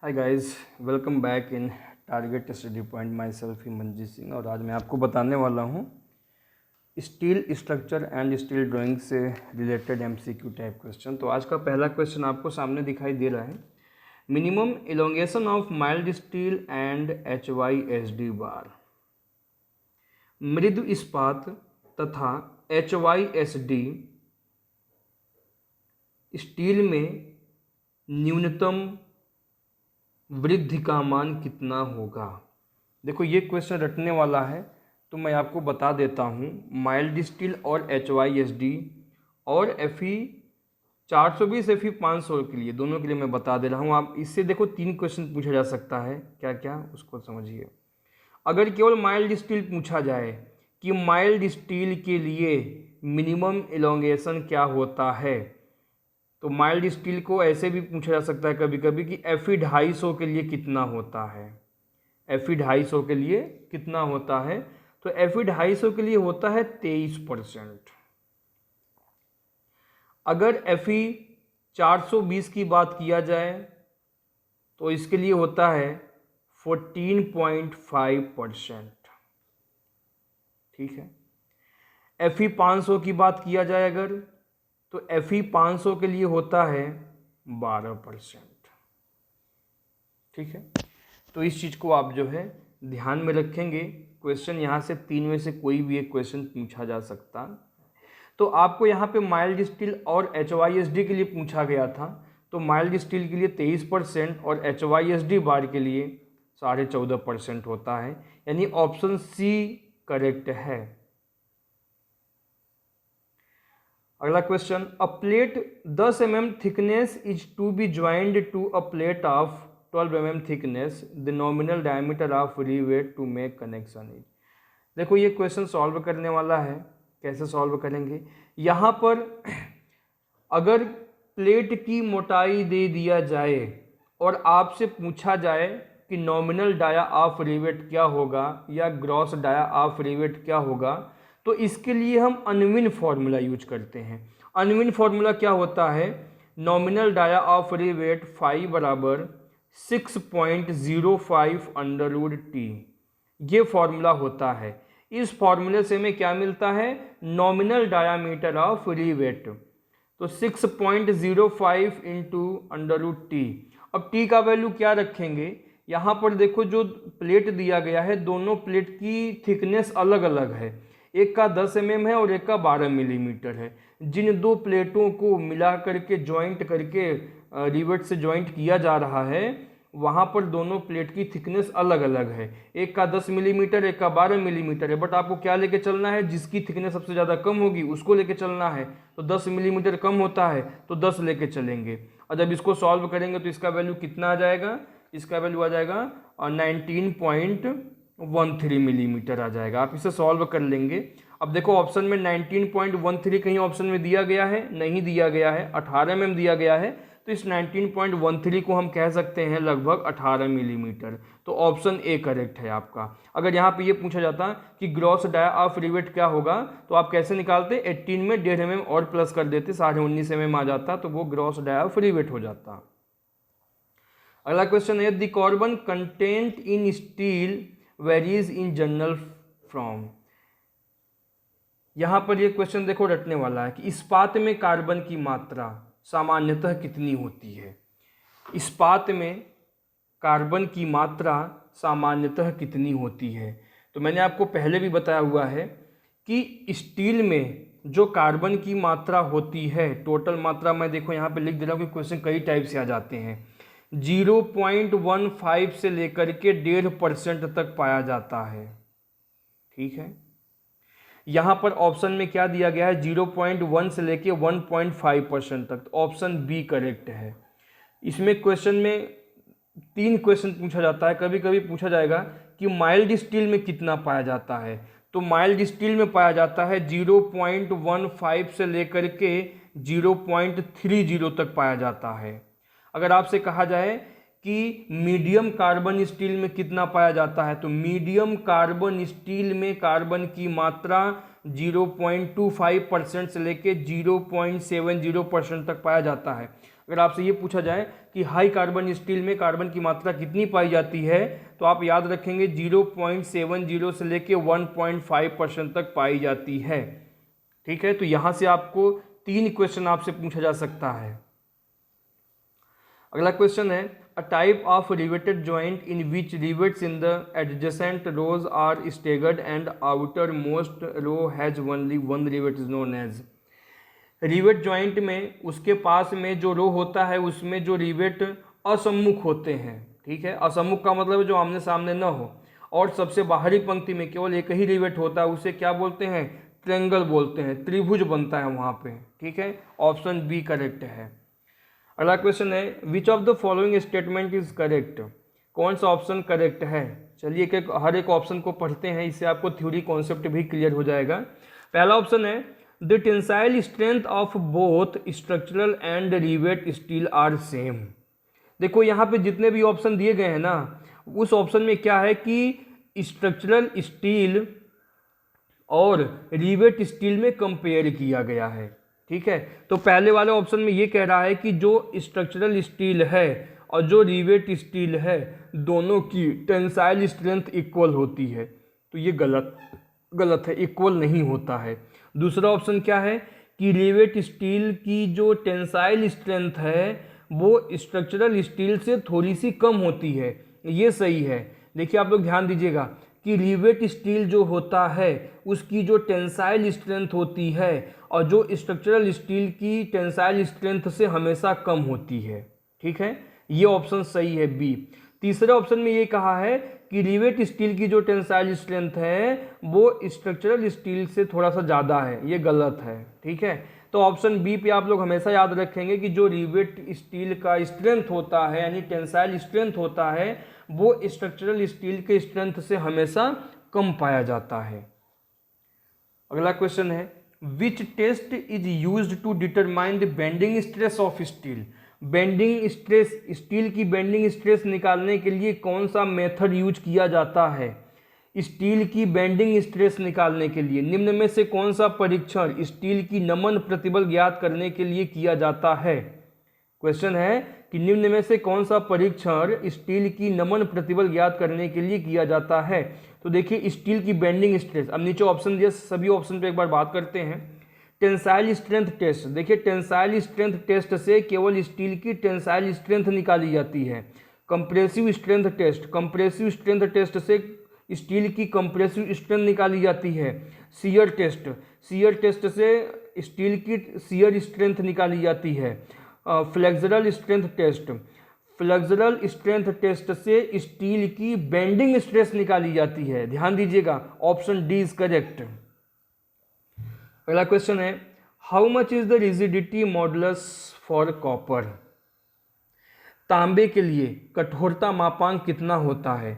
Hi guys, welcome back in target study point. Myself ही मंजीत सिंह। और आज मैं आपको बताने वाला हूँ steel structure and steel drawing से रिलेटेड एमसीक्यू टाइप क्वेश्चन। तो आज का पहला क्वेश्चन आपको सामने दिखाई दे रहा है। Minimum elongation of mild steel and HYSD बार। मृदु इस्पात तथा HYSD स्टील में न्यूनतम वृद्धि का मान कितना होगा। देखो ये क्वेश्चन रटने वाला है तो मैं आपको बता देता हूँ। माइल्ड स्टील और HYSD और FE 420 FE 500 के लिए, दोनों के लिए मैं बता दे रहा हूँ। आप इससे देखो 3 क्वेश्चन पूछा जा सकता है, क्या क्या उसको समझिए। अगर केवल माइल्ड स्टील पूछा जाए कि माइल्ड स्टील के लिए मिनिमम एलोंगेशन क्या होता है, तो माइल्ड स्टील को ऐसे भी पूछा जा सकता है कभी कभी कि FE 250 के लिए कितना होता है। FE 250 के लिए कितना होता है, तो FE 250 के लिए होता है 23%। अगर FE 420 की बात किया जाए तो इसके लिए होता है 14.5%। ठीक है। FE 500 की बात किया जाए अगर, तो FE 500 के लिए होता है 12%। ठीक है। तो इस चीज़ को आप जो है ध्यान में रखेंगे। क्वेश्चन यहाँ से 3 में से कोई भी एक क्वेश्चन पूछा जा सकता। तो आपको यहाँ पे माइल्ड स्टील और HYSD के लिए पूछा गया था, तो माइल्ड स्टील के लिए 23% और HYSD बार के लिए 14.5% होता है, यानी ऑप्शन C करेक्ट है। अगला question, a plate 10 mm thickness is to be joined to a plate of 12 mm thickness, the nominal diameter of rivet to make connection is. देखो ये क्वेश्चन सॉल्व करने वाला है। कैसे सॉल्व करेंगे, यहाँ पर अगर प्लेट की मोटाई दे दिया जाए और आपसे पूछा जाए कि नॉमिनल डाया ऑफ रिवेट क्या होगा या ग्रॉस डाया ऑफ रिवेट क्या होगा, तो इसके लिए हम अनविन फॉर्मूला यूज करते हैं। अनविन फॉर्मूला क्या होता है, nominal dia of rivet phi बराबर 6.05 √T, ये फॉर्मूला होता है। इस फॉर्मूले से हमें क्या मिलता है, नॉमिनल डायामीटर ऑफ रिवेट, तो 6.05 इंटू √T। अब T का वैल्यू क्या रखेंगे, यहाँ पर देखो जो प्लेट दिया गया है, दोनों प्लेट की थिकनेस अलग अलग है। एक का 10 mm है और एक का 12 मिलीमीटर है। जिन दो प्लेटों को मिला करके ज्वाइंट करके रिवेट से ज्वाइंट किया जा रहा है, वहाँ पर दोनों प्लेट की थिकनेस अलग अलग है। एक का 10 मिलीमीटर, एक का 12 मिलीमीटर है। बट आपको क्या लेके चलना है, जिसकी थिकनेस सबसे ज़्यादा कम होगी उसको लेके चलना है। तो 10 मिलीमीटर कम होता है तो 10 लेके चलेंगे। और जब इसको सॉल्व करेंगे तो इसका वैल्यू कितना आ जाएगा, इसका वैल्यू आ जाएगा 19.13 मिलीमीटर आ जाएगा। आप इसे सॉल्व कर लेंगे। अब देखो ऑप्शन में 19.13 कहीं ऑप्शन में दिया गया है, नहीं दिया गया है। 18 mm दिया गया है, तो इस 19.13 को हम कह सकते हैं लगभग 18 मिलीमीटर। तो ऑप्शन ए करेक्ट है आपका। अगर यहाँ पे ये पूछा जाता कि ग्रॉस डाया ऑफ रिवेट क्या होगा, तो आप कैसे निकालते, 18 में 1.5 mm और प्लस कर देते, 19.5 mm आ जाता, तो वो ग्रॉस डाया ऑफ रिवेट हो जाता। अगला क्वेश्चन है, the carbon content in steel varies in general from. यहाँ पर ये क्वेश्चन देखो रटने वाला है कि इस्पात में कार्बन की मात्रा सामान्यतः कितनी होती है। इस्पात में कार्बन की मात्रा सामान्यतः कितनी होती है। तो मैंने आपको पहले भी बताया हुआ है कि स्टील में जो कार्बन की मात्रा होती है, टोटल मात्रा, मैं देखो यहाँ पे लिख दे रहा हूँ कि क्वेश्चन कई टाइप से आ जाते हैं। 0.15 से लेकर के 1.5% तक पाया जाता है। ठीक है। यहाँ पर ऑप्शन में क्या दिया गया है, 0.1 से लेके 1.5% तक। तो ऑप्शन बी करेक्ट है। इसमें क्वेश्चन में 3 क्वेश्चन पूछा जाता है। कभी कभी पूछा जाएगा कि माइल्ड स्टील में कितना पाया जाता है, तो माइल्ड स्टील में पाया जाता है 0.15 से लेकर के 0.30 तक पाया जाता है। अगर आपसे कहा जाए कि मीडियम कार्बन स्टील में कितना पाया जाता है, तो मीडियम कार्बन स्टील में कार्बन की मात्रा 0.25% से लेके 0.70% तक पाया जाता है। अगर आपसे ये पूछा जाए कि हाई कार्बन स्टील में कार्बन की मात्रा कितनी पाई जाती है, तो आप याद रखेंगे 0.70 से लेके 1.5% तक पाई जाती है। ठीक है, तो यहाँ से आपको 3 क्वेश्चन आपसे पूछा जा सकता है। अगला क्वेश्चन है, a type of riveted joint in which rivets in the adjacent rows are staggered and outermost row has only one rivet is known as. Rivet joint में उसके पास में जो रो होता है उसमें जो रिवेट असम्मुख होते हैं, ठीक है, असम्मुख का मतलब जो आमने सामने न हो, और सबसे बाहरी पंक्ति में केवल एक ही रिवेट होता है, उसे क्या बोलते हैं, ट्रेंगल बोलते हैं, त्रिभुज बनता है वहाँ पे। ठीक है, ऑप्शन बी करेक्ट है। अगला क्वेश्चन है, which of the following statement is correct, कौन सा ऑप्शन करेक्ट है। चलिए हर एक ऑप्शन को पढ़ते हैं, इससे आपको थ्योरी कॉन्सेप्ट भी क्लियर हो जाएगा। पहला ऑप्शन है, the tensile strength of both structural and rivet steel are same. देखो यहाँ पे जितने भी ऑप्शन दिए गए हैं ना, उस ऑप्शन में क्या है कि स्ट्रक्चरल स्टील और रिवेट स्टील में कंपेयर किया गया है। ठीक है, तो पहले वाले ऑप्शन में ये कह रहा है कि जो स्ट्रक्चरल स्टील है और जो रिवेट स्टील है दोनों की टेंसाइल स्ट्रेंथ इक्वल होती है, तो ये गलत है, इक्वल नहीं होता है। दूसरा ऑप्शन क्या है कि रिवेट स्टील की जो टेंसाइल स्ट्रेंथ है वो स्ट्रक्चरल स्टील से थोड़ी सी कम होती है, ये सही है। देखिए आप लोग ध्यान दीजिएगा कि रिवेट स्टील जो होता है उसकी जो टेंसाइल स्ट्रेंथ होती है और जो स्ट्रक्चरल स्टील की टेंसाइल स्ट्रेंथ से हमेशा कम होती है। ठीक है, ये ऑप्शन सही है बी। तीसरे ऑप्शन में ये कहा है कि रिवेट स्टील की जो टेंसाइल स्ट्रेंथ है वो स्ट्रक्चरल स्टील से थोड़ा सा ज़्यादा है, ये गलत है। ठीक है, तो ऑप्शन बी पे आप लोग हमेशा याद रखेंगे कि जो रिवेट स्टील का स्ट्रेंथ होता है यानी टेंसाइल स्ट्रेंथ होता है वो स्ट्रक्चरल स्टील के स्ट्रेंथ से हमेशा कम पाया जाता है। अगला क्वेश्चन है, which test is used to determine the bending stress of steel. Bending stress, steel की बेंडिंग स्ट्रेस निकालने के लिए कौन सा मेथड यूज किया जाता है। स्टील की बेंडिंग स्ट्रेस निकालने के लिए निम्न में से कौन सा परीक्षण स्टील की नमन प्रतिबल ज्ञात करने के लिए किया जाता है। क्वेश्चन है कि निम्न में से कौन सा परीक्षण स्टील की नमन प्रतिबल ज्ञात करने के लिए किया जाता है। तो देखिए स्टील की बेंडिंग स्ट्रेस, अब नीचे ऑप्शन दिया, सभी ऑप्शन पे एक बार बात करते हैं। टेंसाइल स्ट्रेंथ टेस्ट, देखिए टेंसाइल स्ट्रेंथ टेस्ट से केवल स्टील की टेंसाइल स्ट्रेंथ निकाली जाती है। Compressive strength test, compressive strength test से स्टील की कंप्रेसिव स्ट्रेंथ निकाली जाती है। शियर टेस्ट, शियर टेस्ट से स्टील की शियर स्ट्रेंथ निकाली जाती है। Flexural strength test, flexural strength test से स्टील की बेंडिंग स्ट्रेस निकाली जाती है। ध्यान दीजिएगा, ऑप्शन डी इज करेक्ट। अगला क्वेश्चन है, how much is the rigidity modulus for copper. तांबे के लिए कठोरता मापांक कितना होता है।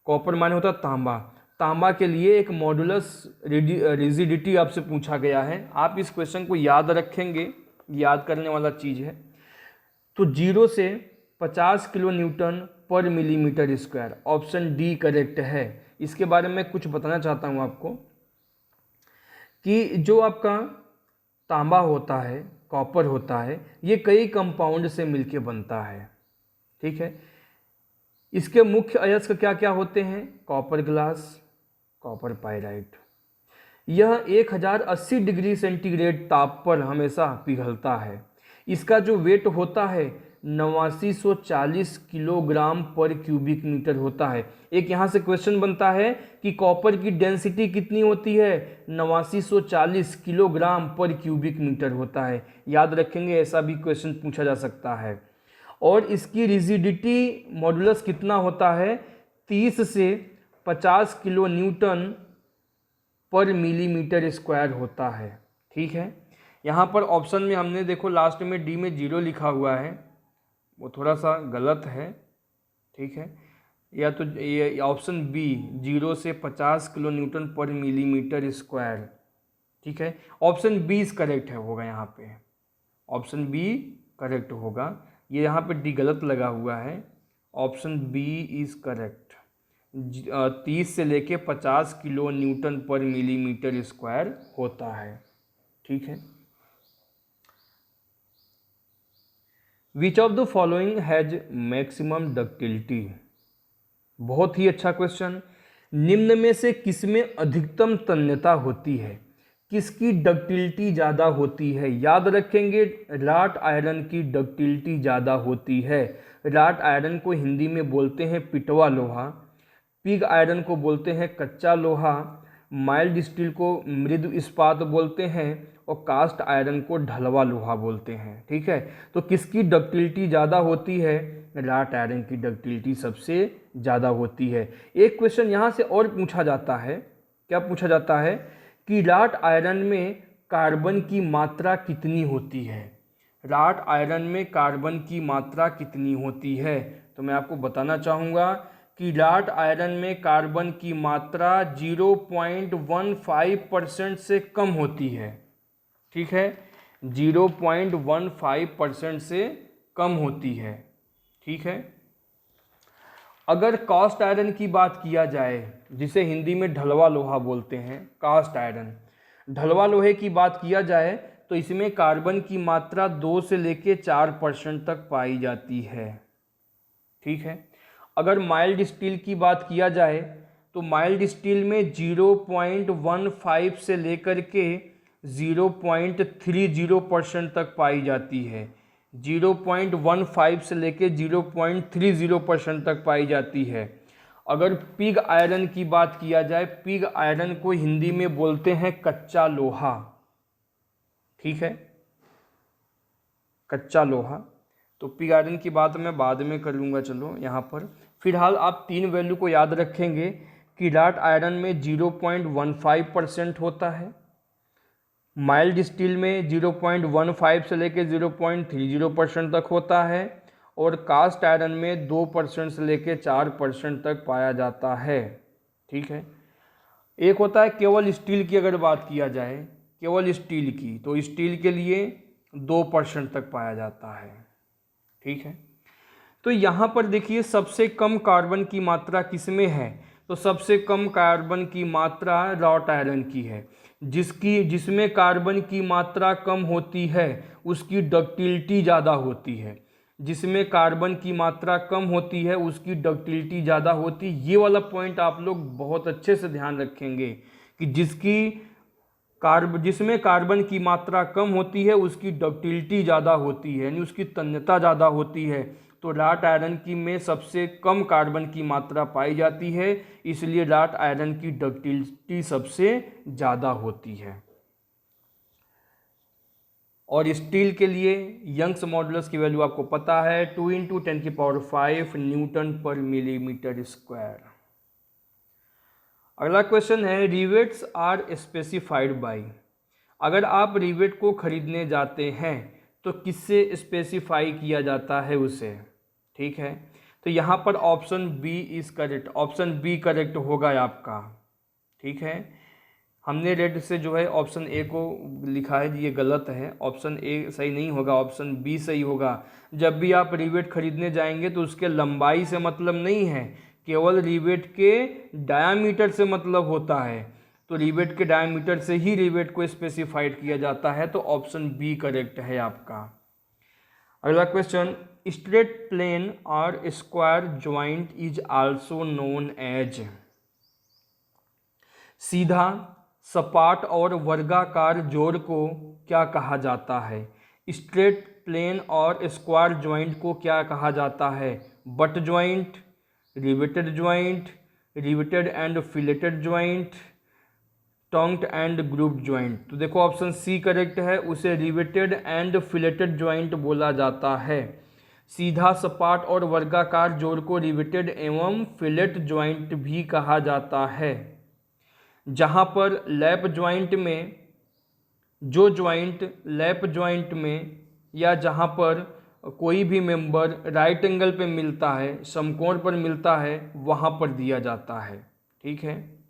कॉपर माने होता तांबा, तांबा के लिए एक मॉडुलस रिजिडिटी आपसे पूछा गया है। आप इस क्वेश्चन को याद रखेंगे, याद करने वाला चीज़ है। तो 0 से 50 किलो न्यूटन पर millimetre square, option D correct है। इसके बारे में कुछ बताना चाहता हूँ आपको कि जो आपका तांबा होता है, कॉपर होता है, ये कई कंपाउंड से मिलके बनता है। ठीक है, इसके मुख्य अयस्क क्या क्या होते हैं, कॉपर ग्लास, कॉपर पाइराइट। यह 1080 डिग्री सेंटीग्रेड ताप पर हमेशा पिघलता है। इसका जो वेट होता है 8940 किलोग्राम पर क्यूबिक मीटर होता है। एक यहाँ से क्वेश्चन बनता है कि कॉपर की डेंसिटी कितनी होती है, 8940 किलोग्राम पर क्यूबिक मीटर होता है। याद रखेंगे, ऐसा भी क्वेश्चन पूछा जा सकता है। और इसकी रिजिडिटी मॉडुलस कितना होता है, 30 से 50 किलो न्यूटन पर मिलीमीटर स्क्वायर होता है। ठीक है, यहाँ पर ऑप्शन में हमने देखो लास्ट में डी में 0 लिखा हुआ है, वो थोड़ा सा गलत है। ठीक है, या तो ये ऑप्शन बी 0 से 50 किलो न्यूटन पर मिलीमीटर स्क्वायर। ठीक है, ऑप्शन बी इज करेक्ट है, होगा यहाँ पे ऑप्शन बी करेक्ट होगा। ये यहाँ पे डी गलत लगा हुआ है, ऑप्शन बी इज करेक्ट। 30 से लेके 50 किलो न्यूटन पर मिलीमीटर स्क्वायर होता है। ठीक है, which of the following has maximum ductility. बहुत ही अच्छा क्वेश्चन। निम्न में से किसमें अधिकतम तन्यता होती है, किसकी डक्टिलिटी ज़्यादा होती है। याद रखेंगे, राट आयरन की डक्टिलिटी ज़्यादा होती है। राट आयरन को हिंदी में बोलते हैं पिटवा लोहा, पिग आयरन को बोलते हैं कच्चा लोहा, माइल्ड स्टील को मृदु इस्पात बोलते हैं और कास्ट आयरन को ढलवा लोहा बोलते हैं। ठीक है, तो किसकी डक्टिलिटी ज़्यादा होती है, राट आयरन की डक्टिलिटी सबसे ज़्यादा होती है। एक क्वेश्चन यहाँ से और पूछा जाता है, क्या पूछा जाता है कि राट आयरन में कार्बन की मात्रा कितनी होती है। राट आयरन में कार्बन की मात्रा कितनी होती है, तो मैं आपको बताना चाहूँगा कि राट आयरन में कार्बन की मात्रा 0.15% से कम होती है। ठीक है, 0.15% से कम होती है। ठीक है, अगर कास्ट आयरन की बात किया जाए, जिसे हिंदी में ढलवा लोहा बोलते हैं, कास्ट आयरन, ढलवा लोहे की बात किया जाए तो इसमें कार्बन की मात्रा 2 से लेके 4% तक पाई जाती है। ठीक है, अगर माइल्ड स्टील की बात किया जाए तो माइल्ड स्टील में 0.15 से लेकर के 0.30% तक पाई जाती है। 0.15 से लेकर 0.30% तक पाई जाती है। अगर पिग आयरन की बात किया जाए, पिग आयरन को हिंदी में बोलते हैं कच्चा लोहा। ठीक है, कच्चा लोहा। तो पिग आयरन की बात मैं बाद में कर लूँगा। चलो यहाँ पर फिलहाल आप 3 वैल्यू को याद रखेंगे कि राट आयरन में 0.15% होता है, माइल्ड स्टील में 0.15 से लेकर 0.30% तक होता है और कास्ट आयरन में 2% से लेकर 4% तक पाया जाता है। ठीक है, एक होता है केवल स्टील की अगर बात किया जाए, केवल स्टील की, तो स्टील के लिए 2% तक पाया जाता है। ठीक है, तो यहाँ पर देखिए सबसे कम कार्बन की मात्रा किसमें है, तो सबसे कम कार्बन की मात्रा राट आयरन की है। जिसमें कार्बन की मात्रा कम होती है उसकी डक्टिलिटी ज़्यादा होती है। जिसमें कार्बन की मात्रा कम होती है उसकी डक्टिलिटी ज़्यादा होती है। ये वाला पॉइंट आप लोग बहुत अच्छे से ध्यान रखेंगे कि जिसमें कार्बन की मात्रा कम होती है उसकी डक्टिलिटी ज़्यादा होती है, यानी उसकी तन्यता ज़्यादा होती है। तो राट आयरन की में सबसे कम कार्बन की मात्रा पाई जाती है, इसलिए राट आयरन की डक्टिलिटी सबसे ज़्यादा होती है। और स्टील के लिए यंग्स मॉडुलस की वैल्यू आपको पता है 2 × 10⁵ न्यूटन पर मिलीमीटर स्क्वायर। अगला क्वेश्चन है रिवेट्स आर स्पेसिफाइड बाय। अगर आप रिवेट को खरीदने जाते हैं तो किससे स्पेसिफाई किया जाता है उसे। ठीक है, तो यहाँ पर option B is correct, option B correct होगा आपका। ठीक है, हमने रेड से जो है ऑप्शन ए को लिखा है, ये गलत है, ऑप्शन ए सही नहीं होगा, ऑप्शन बी सही होगा। जब भी आप रिवेट खरीदने जाएंगे तो उसके लंबाई से मतलब नहीं है, केवल रिवेट के डायामीटर से मतलब होता है। तो रिवेट के डायामीटर से ही रिवेट को स्पेसिफाइड किया जाता है, तो ऑप्शन बी करेक्ट है आपका। अगला क्वेश्चन, स्ट्रेट प्लेन और square joint is also known as. सीधा, सपाट और वर्गाकार जोड़ को क्या कहा जाता है। स्ट्रेट प्लेन और स्क्वायर ज्वाइंट को क्या कहा जाता है, butt joint, riveted joint, riveted and filleted joint, tongued and groove joint. तो देखो ऑप्शन सी करेक्ट है, उसे रिवेटेड एंड फिलेटेड ज्वाइंट बोला जाता है। सीधा, सपाट और वर्गाकार जोड़ को रिवेटेड एवं फिलेट ज्वाइंट भी कहा जाता है। जहाँ पर लैप ज्वाइंट में, जो ज्वाइंट लैप ज्वाइंट में या जहाँ पर कोई भी मेंबर राइट एंगल पे मिलता है, समकोण पर मिलता है, वहाँ पर दिया जाता है। ठीक है,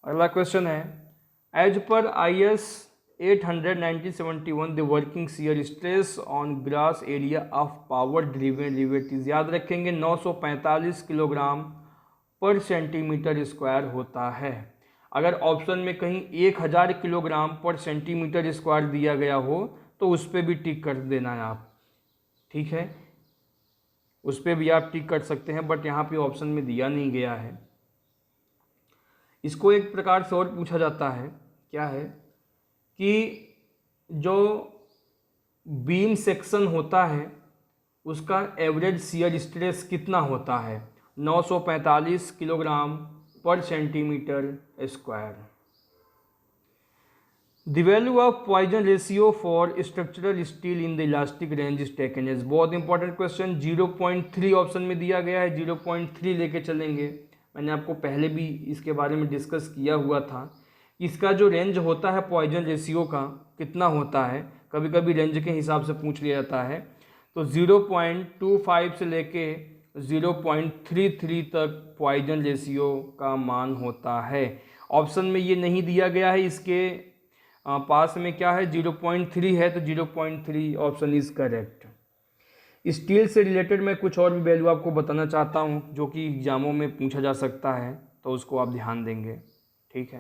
अगला क्वेश्चन है as per IS 800-1971 the working shear stress on gross area of power driven rivet is. याद रखेंगे 945 किलोग्राम पर सेंटीमीटर स्क्वायर होता है। अगर ऑप्शन में कहीं 1000 किलोग्राम पर सेंटीमीटर स्क्वायर दिया गया हो तो उस पर भी टिक कर देना है आप, ठीक है, उस पर भी आप टिक कर सकते हैं, बट यहाँ पे ऑप्शन में दिया नहीं गया है। इसको एक प्रकार से और पूछा जाता है, क्या है कि जो बीम सेक्शन होता है उसका एवरेज शियर स्ट्रेस कितना होता है, 945 किलोग्राम पर centimetre square. The value of Poisson ratio for structural steel in the elastic range is taken as, बहुत इंपॉर्टेंट क्वेश्चन, 0.3 ऑप्शन में दिया गया है, 0.3 लेके चलेंगे। मैंने आपको पहले भी इसके बारे में डिस्कस किया हुआ था। इसका जो रेंज होता है पॉइजन रेशियो का कितना होता है, कभी कभी रेंज के हिसाब से पूछ लिया जाता है, तो 0.25 से लेके 0.33 तक पॉइजन रेशियो का मान होता है। ऑप्शन में ये नहीं दिया गया है, इसके पास में क्या है 0.3 है, तो 0.3 ऑप्शन इज करेक्ट। स्टील से रिलेटेड मैं कुछ और भी वैल्यू आपको बताना चाहता हूँ जो कि एग्जामों में पूछा जा सकता है, तो उसको आप ध्यान देंगे, ठीक है।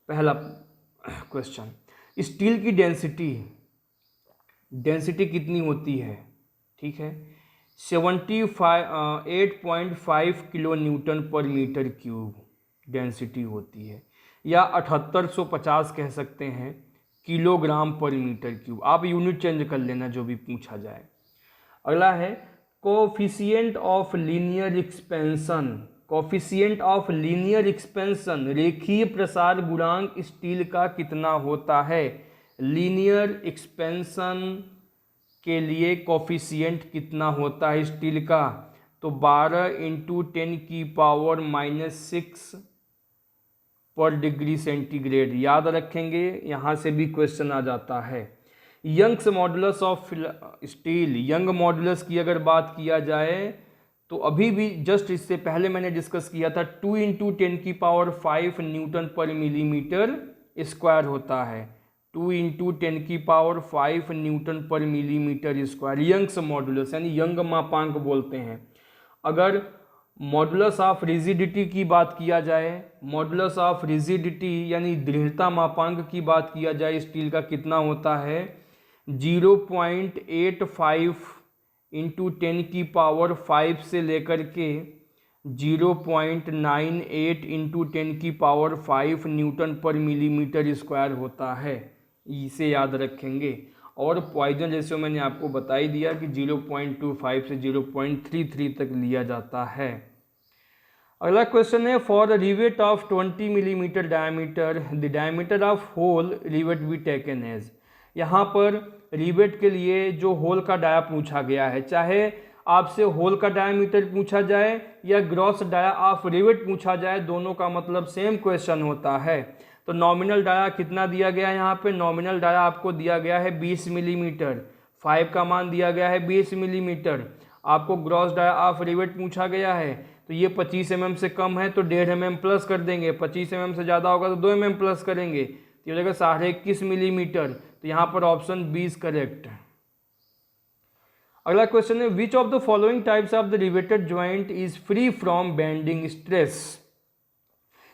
पहला क्वेश्चन, स्टील की डेंसिटी कितनी होती है, ठीक है, 8.5 किलो न्यूटन पर मीटर क्यूब डेंसिटी होती है, या 7850 कह सकते हैं किलोग्राम पर मीटर क्यूब। आप यूनिट चेंज कर लेना जो भी पूछा जाए। अगला है coefficient of linear expansion. Coefficient of linear expansion, रेखीय प्रसार गुणांक स्टील का कितना होता है। लीनियर एक्सपेंशन के लिए कोफिशिएंट कितना होता है स्टील का, तो 12 × 10⁻⁻6 पर डिग्री सेंटीग्रेड। याद रखेंगे, यहाँ से भी क्वेश्चन आ जाता है। Young's modulus of steel, Young modulus की अगर बात किया जाए तो अभी भी जस्ट इससे पहले मैंने डिस्कस किया था, 2 × 10⁵ न्यूटन पर मिलीमीटर स्क्वायर होता है। 2 × 10⁵ न्यूटन पर मिलीमीटर स्क्वायर यंग्स मॉडुलस, यानी यंग मापांक बोलते हैं। अगर मॉडुलस ऑफ रिजिडिटी की बात किया जाए, मॉडुलस ऑफ रिजिडिटी यानी दृढ़ता मापांक की बात किया जाए स्टील का कितना होता है, 0.85 × 10⁵ से लेकर के 0.98 × 10⁵ न्यूटन पर मिलीमीटर स्क्वायर होता है। इसे याद रखेंगे। और पॉइजन रेशियो मैंने आपको बता ही दिया कि 0.25 से 0.33 तक लिया जाता है। अगला क्वेश्चन है, for rivet of 20 millimetre diameter the diameter of hole rivet be taken as. यहाँ पर रिवेट के लिए जो होल का डाया पूछा गया है, चाहे आपसे होल का डायमीटर पूछा जाए या ग्रॉस डाया ऑफ रिवेट पूछा जाए, दोनों का मतलब सेम क्वेश्चन होता है। तो नॉमिनल डाया कितना दिया गया है, यहाँ पे नॉमिनल डाया आपको दिया गया है 20 मिलीमीटर, 5 का मान दिया गया है 20 मिलीमीटर। आपको ग्रॉस डाया ऑफ रिवेट पूछा गया है, तो ये 25 mm से कम है तो 1.5 mm प्लस कर देंगे, 25 mm से ज़्यादा होगा तो 2 mm प्लस करेंगे, तो ये हो जाएगा 21.5 मिलीमीटर। तो यहाँ पर ऑप्शन 20 करेक्ट है। अगला क्वेश्चन है, which of the following types of the riveted joint is free from bending stress.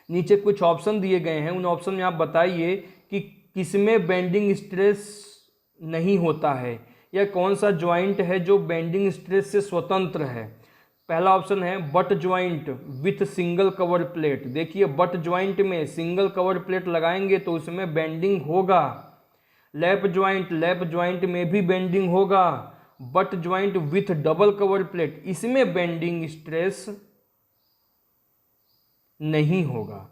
नीचे कुछ ऑप्शन दिए गए हैं, उन ऑप्शन में आप बताइए कि किसमें बेंडिंग स्ट्रेस नहीं होता है, या कौन सा ज्वाइंट है जो बेंडिंग स्ट्रेस से स्वतंत्र है। पहला ऑप्शन है butt joint with single cover plate. देखिए बट ज्वाइंट में सिंगल कवर प्लेट लगाएंगे तो उसमें बेंडिंग होगा। लैप ज्वाइंट में भी बेंडिंग होगा। But joint with double cover plate, इसमें बेंडिंग स्ट्रेस नहीं होगा।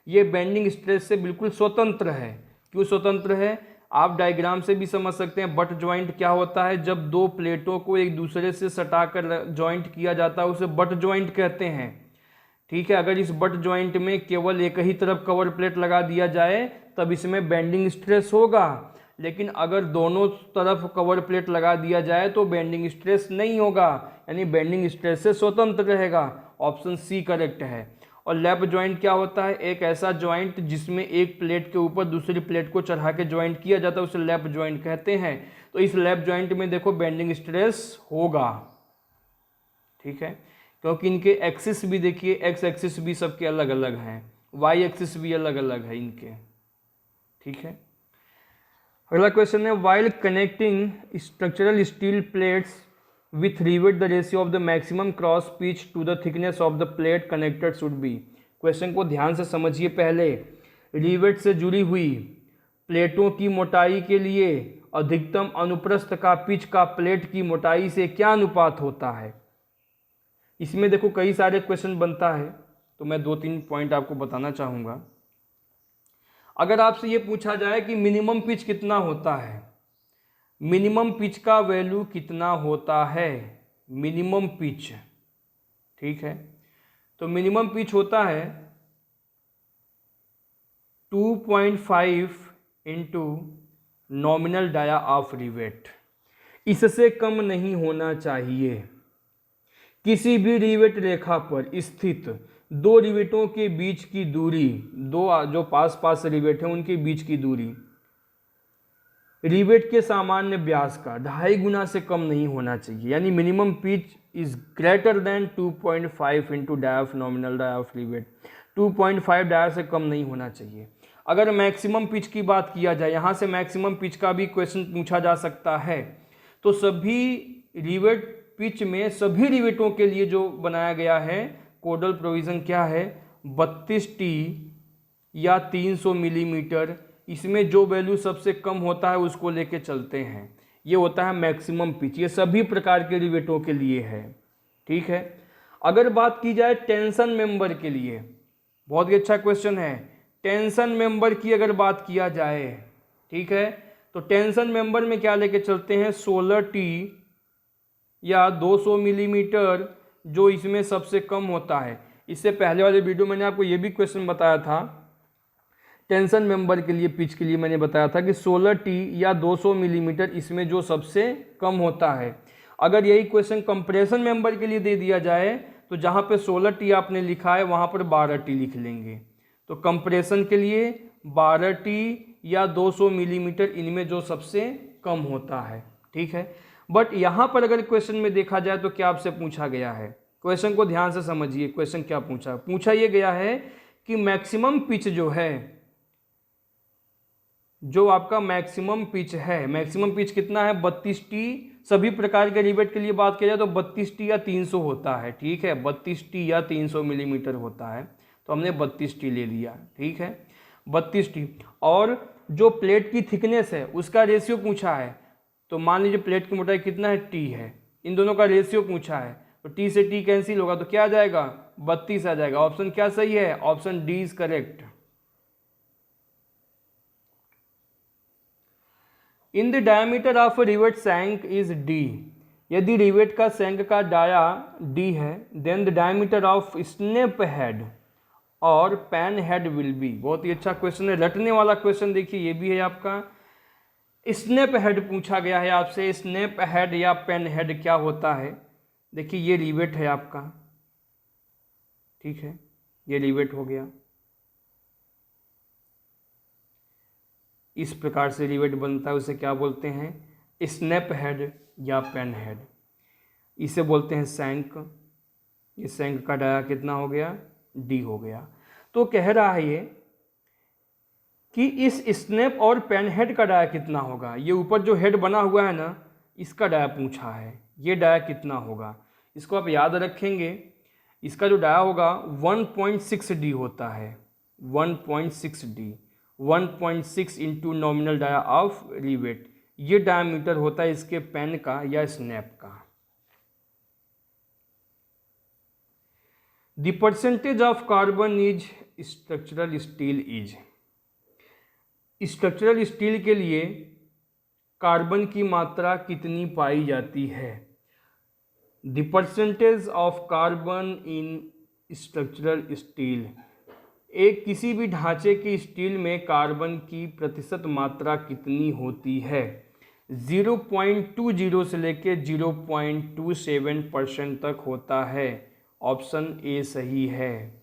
ये बेंडिंग स्ट्रेस से बिल्कुल स्वतंत्र है। क्यों स्वतंत्र है, आप डायग्राम से भी समझ सकते हैं। बट ज्वाइंट क्या होता है, जब दो प्लेटों को एक दूसरे से सटाकर ज्वाइंट किया जाता है उसे बट ज्वाइंट कहते हैं, ठीक है। अगर इस बट ज्वाइंट में केवल एक ही तरफ कवर प्लेट लगा दिया जाए तब इसमें बेंडिंग स्ट्रेस होगा, लेकिन अगर दोनों तरफ कवर प्लेट लगा दिया जाए तो बेंडिंग स्ट्रेस नहीं होगा, यानी बेंडिंग स्ट्रेस से स्वतंत्र रहेगा। ऑप्शन सी करेक्ट है। और लैप ज्वाइंट क्या होता है, एक ऐसा ज्वाइंट जिसमें एक प्लेट के ऊपर दूसरी प्लेट को चढ़ा के ज्वाइंट किया जाता है, उसे लैप ज्वाइंट कहते हैं। तो इस लैप ज्वाइंट में देखो बेंडिंग स्ट्रेस होगा, ठीक है, क्योंकि इनके एक्सिस भी देखिए, एक्स एक्सिस भी सबके अलग अलग हैं, वाई एक्सिस भी अलग अलग है इनके, ठीक है। अगला क्वेश्चन है while connecting structural steel plates with rivet the ratio of the maximum cross pitch to the thickness of the plate connected should be. Question को ध्यान से समझिए। पहले रिवेट से जुड़ी हुई प्लेटों की मोटाई के लिए अधिकतम अनुप्रस्थ का पिच का प्लेट की मोटाई से क्या अनुपात होता है। इसमें देखो कई सारे क्वेश्चन बनता है, तो मैं 2-3 पॉइंट आपको बताना चाहूँगा। अगर आपसे ये पूछा जाए कि मिनिमम पिच कितना होता है, मिनिमम पिच का वैल्यू कितना होता है, मिनिमम पिच, ठीक है, तो मिनिमम पिच होता है 2.5 into nominal dia of rivet. इससे कम नहीं होना चाहिए। किसी भी रिवेट रेखा पर स्थित दो रिवेटों के बीच की दूरी, दो जो पास पास रिवेट हैं उनके बीच की दूरी रिवेट के सामान्य व्यास का 2.5 गुना से कम नहीं होना चाहिए। यानी minimum pitch is greater than 2.5 into dia of nominal dia of rivet. 2.5 dia से कम नहीं होना चाहिए। अगर मैक्सिमम पिच की बात किया जाए, यहाँ से मैक्सिमम पिच का भी क्वेश्चन पूछा जा सकता है, तो सभी रिवेट पिच में सभी रिवेटों के लिए जो बनाया गया है कोडल प्रोविज़न क्या है, 32T या 300 मिलीमीटर। इसमें जो वैल्यू सबसे कम होता है उसको लेके चलते हैं। ये होता है मैक्सिमम पिच, ये सभी प्रकार के रिवेटों के लिए है, ठीक है। अगर बात की जाए टेंशन मेंबर के लिए, बहुत ही अच्छा क्वेश्चन है। टेंशन मेंबर की अगर बात किया जाए, ठीक है, तो टेंशन मेंबर में क्या लेके चलते हैं, 16T या 200 मिलीमीटर, जो इसमें सबसे कम होता है। इससे पहले वाले वीडियो मैंने आपको ये भी क्वेश्चन बताया था, टेंशन मेंबर के लिए पिच के लिए मैंने बताया था कि 16T या 200 मिलीमीटर इसमें जो सबसे कम होता है। अगर यही क्वेश्चन कंप्रेशन मेंबर के लिए दे दिया जाए तो जहाँ पे 16T आपने लिखा है वहाँ पर 12T लिख लेंगे। तो कंप्रेशन के लिए 12T या 200 मिलीमीटर इनमें जो सबसे कम होता है, ठीक है। बट यहाँ पर अगर क्वेश्चन में देखा जाए तो क्या आपसे पूछा गया है, क्वेश्चन को ध्यान से समझिए। क्वेश्चन क्या पूछा ये गया है कि मैक्सिमम पिच जो है, जो आपका मैक्सिमम पिच है, मैक्सिमम पिच कितना है, 32T। सभी प्रकार के रिवेट के लिए बात किया जाए तो 32T या 300 होता है, ठीक है, 32T या 300 मिलीमीटर होता है। तो हमने 32T ले लिया, ठीक है, 32T। और जो प्लेट की थिकनेस है उसका रेशियो पूछा है, तो मान लीजिए प्लेट की मोटाई कितना है, T है, इन दोनों का रेशियो पूछा है, तो T से T कैंसिल होगा तो क्या आ जाएगा, 32 आ जाएगा। ऑप्शन क्या सही है, option D is correct. In the diameter of rivet shank is D। यदि रिवेट का सैंक का डाया D है, then the diameter of snap head और पैन हेड विल बी। बहुत ही अच्छा क्वेश्चन है, रटने वाला क्वेश्चन। देखिए ये भी है आपका, स्नेप हेड पूछा गया है आपसे। स्नेप हेड या पेन हेड क्या होता है। देखिए ये रिवेट है आपका, ठीक है, ये रिवेट हो गया। इस प्रकार से रिवेट बनता है, उसे क्या बोलते हैं, स्नेप हेड या पेन हेड। इसे बोलते हैं सैंक। ये सैंक का डाया कितना हो गया, D हो गया। तो कह रहा है ये कि इस स्नेप और पेन हेड का डाया कितना होगा। ये ऊपर जो हेड बना हुआ है ना, इसका डाया पूछा है, ये डाया कितना होगा। इसको आप याद रखेंगे, इसका जो डाया होगा 1.6D होता है, 1.6D, 1.6 into nominal dia of rivet. ये डायमीटर होता है इसके पेन का या स्नैप का। The percentage of carbon is structural steel is. Structural steel के लिए कार्बन की मात्रा कितनी पाई जाती है। The percentage of carbon in structural steel. एक किसी भी ढांचे की स्टील में कार्बन की प्रतिशत मात्रा कितनी होती है। 0.20 से लेके 0.27% तक होता है। ऑप्शन ए सही है,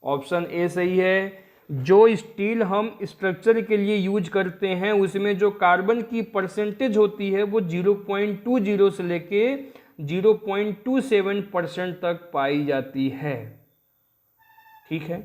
ऑप्शन ए सही है। जो स्टील हम स्ट्रक्चर के लिए यूज करते हैं उसमें जो कार्बन की परसेंटेज होती है वो 0.20 से लेके 0.27% तक पाई जाती है, ठीक है।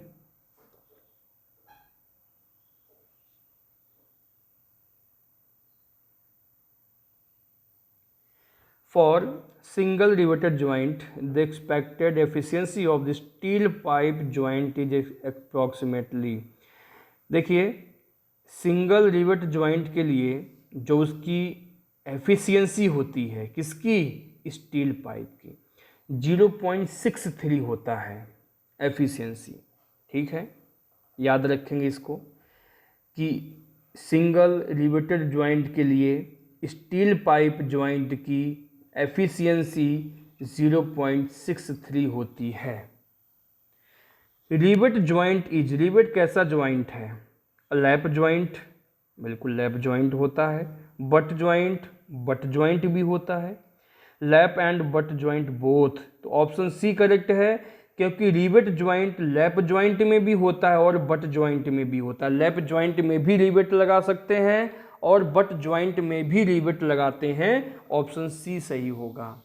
For single riveted joint, the expected efficiency of the steel pipe joint is approximately, देखिए सिंगल रिवेट जॉइंट के लिए जो उसकी एफिशिएंसी होती है किसकी, स्टील पाइप की, 0.63 होता है एफिशिएंसी। ठीक है, याद रखेंगे इसको कि सिंगल रिवेटेड जॉइंट के लिए स्टील पाइप जॉइंट की एफिशिएंसी 0.63 होती है। रिवेट जॉइंट इज, रिवेट कैसा जॉइंट है, लैप जॉइंट, बिल्कुल लैप जॉइंट होता है, बट जॉइंट भी होता है, lap and butt joint both. तो ऑप्शन सी करेक्ट है, क्योंकि रिवेट जॉइंट लैप जॉइंट में भी होता है और बट जॉइंट में भी होता है। लैप जॉइंट में भी रिवेट लगा सकते हैं और बट जॉइंट में भी रिवेट लगाते हैं। ऑप्शन सी सही होगा।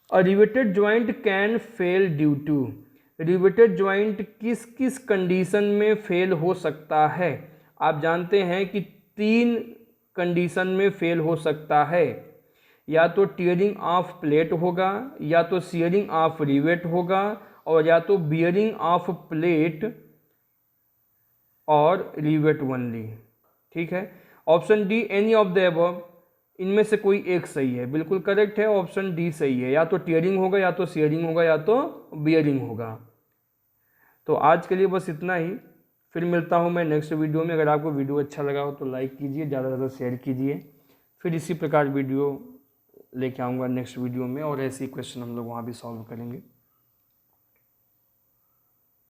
A riveted joint can fail due to, riveted joint किस किस कंडीशन में फेल हो सकता है। आप जानते हैं कि 3 कंडीशन में फेल हो सकता है, या तो टीयरिंग ऑफ प्लेट होगा, या तो शियरिंग ऑफ रिवेट होगा, और या तो बियरिंग ऑफ प्लेट और रिवेट ओनली। ठीक है, option D any of the above, इनमें से कोई एक सही है, बिल्कुल करेक्ट है, ऑप्शन डी सही है। या तो टीयरिंग होगा, या तो शियरिंग होगा, या तो बियरिंग होगा। तो आज के लिए बस इतना ही, फिर मिलता हूँ मैं नेक्स्ट वीडियो में। अगर आपको वीडियो अच्छा लगा हो तो लाइक कीजिए, ज़्यादा से ज़्यादा शेयर कीजिए। फिर इसी प्रकार वीडियो लेके आऊँगा नेक्स्ट वीडियो में, और ऐसे ही क्वेश्चन हम लोग वहाँ भी सॉल्व करेंगे।